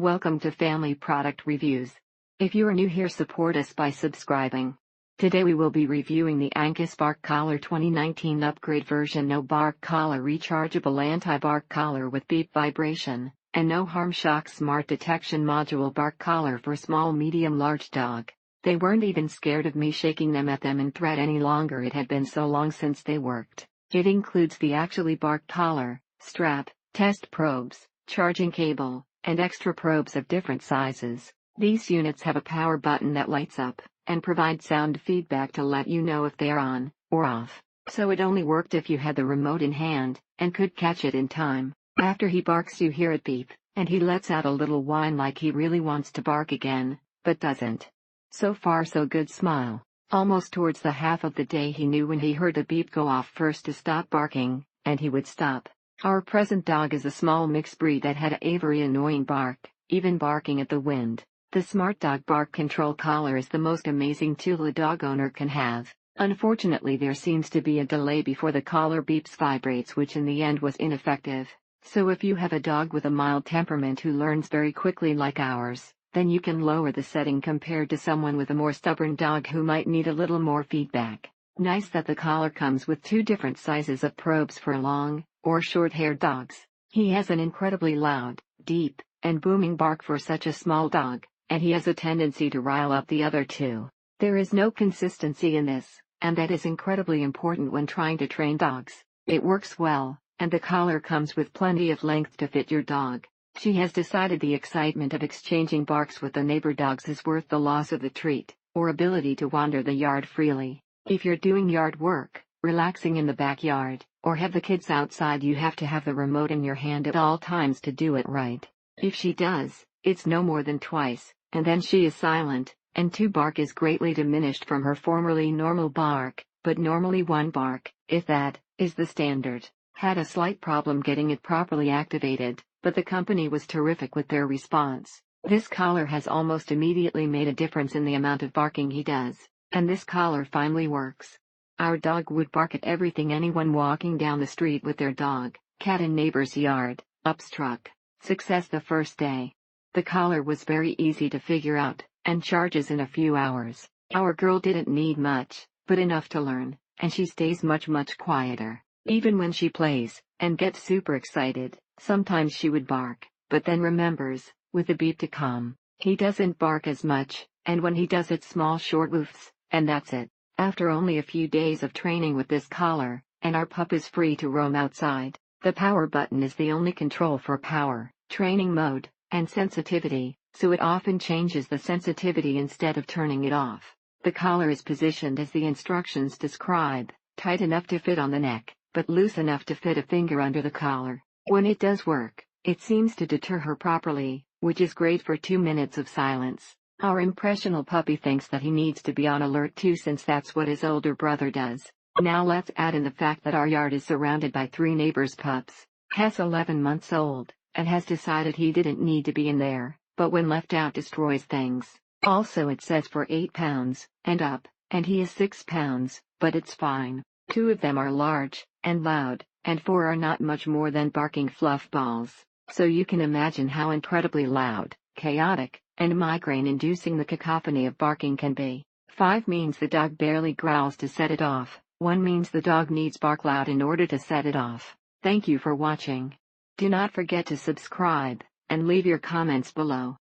Welcome to Family Product Reviews. If you are new here, support us by subscribing. Today we will be reviewing the ANKACE Bark Collar 2019 Upgrade version No Bark Collar Rechargeable Anti-Bark Collar with Beep Vibration, and No Harm Shock Smart Detection Module Bark Collar for Small Medium Large Dog. They weren't even scared of me shaking them at them in threat any longer. It had been so long since they worked. It includes the actually bark collar, strap, test probes, charging cable, and extra probes of different sizes. These units have a power button that lights up and provides sound feedback to let you know if they are on or off. So it only worked if you had the remote in hand and could catch it in time. After he barks, you hear it beep, and he lets out a little whine like he really wants to bark again, but doesn't. So far so good. Smile. Almost towards the half of the day he knew when he heard the beep go off first to stop barking, and he would stop. Our present dog is a small mixed breed that had a very annoying bark, even barking at the wind. The Smart Dog Bark Control Collar is the most amazing tool a dog owner can have. Unfortunately, there seems to be a delay before the collar beeps vibrates, which in the end was ineffective. So if you have a dog with a mild temperament who learns very quickly like ours, then you can lower the setting compared to someone with a more stubborn dog who might need a little more feedback. Nice that the collar comes with two different sizes of probes for long or short-haired dogs. He has an incredibly loud, deep, and booming bark for such a small dog, and he has a tendency to rile up the other two. There is no consistency in this, and that is incredibly important when trying to train dogs. It works well, and the collar comes with plenty of length to fit your dog. She has decided the excitement of exchanging barks with the neighbor dogs is worth the loss of the treat, or ability to wander the yard freely. If you're doing yard work, relaxing in the backyard, or have the kids outside, you have to have the remote in your hand at all times to do it right. If she does, it's no more than twice, and then she is silent, and 2 bark is greatly diminished from her formerly normal bark, but normally 1 bark, if that, is the standard. Had a slight problem getting it properly activated, but the company was terrific with their response. This collar has almost immediately made a difference in the amount of barking he does, and this collar finally works. Our dog would bark at everything, anyone walking down the street with their dog, cat in neighbor's yard, ups truck. Success the first day. The collar was very easy to figure out, and charges in a few hours. Our girl didn't need much, but enough to learn, and she stays much quieter. Even when she plays, and gets super excited, sometimes she would bark, but then remembers, with the beep to calm. He doesn't bark as much, and when he does it's small short woofs, and that's it. After only a few days of training with this collar, and our pup is free to roam outside. The power button is the only control for power, training mode, and sensitivity, so it often changes the sensitivity instead of turning it off. The collar is positioned as the instructions describe, tight enough to fit on the neck, but loose enough to fit a finger under the collar. When it does work, it seems to deter her properly, which is great for 2 minutes of silence. Our impressionable puppy thinks that he needs to be on alert too, since that's what his older brother does. Now let's add in the fact that our yard is surrounded by 3 neighbors' pups. Hess 11 months old, and has decided he didn't need to be in there, but when left out destroys things. Also it says for 8 pounds, and up, and he is 6 pounds, but it's fine. 2 of them are large, and loud, and 4 are not much more than barking fluff balls. So you can imagine how incredibly loud, chaotic, and migraine-inducing the cacophony of barking can be. 5 means the dog barely growls to set it off. 1 means the dog needs bark loud in order to set it off. Thank you for watching. Do not forget to subscribe, and leave your comments below.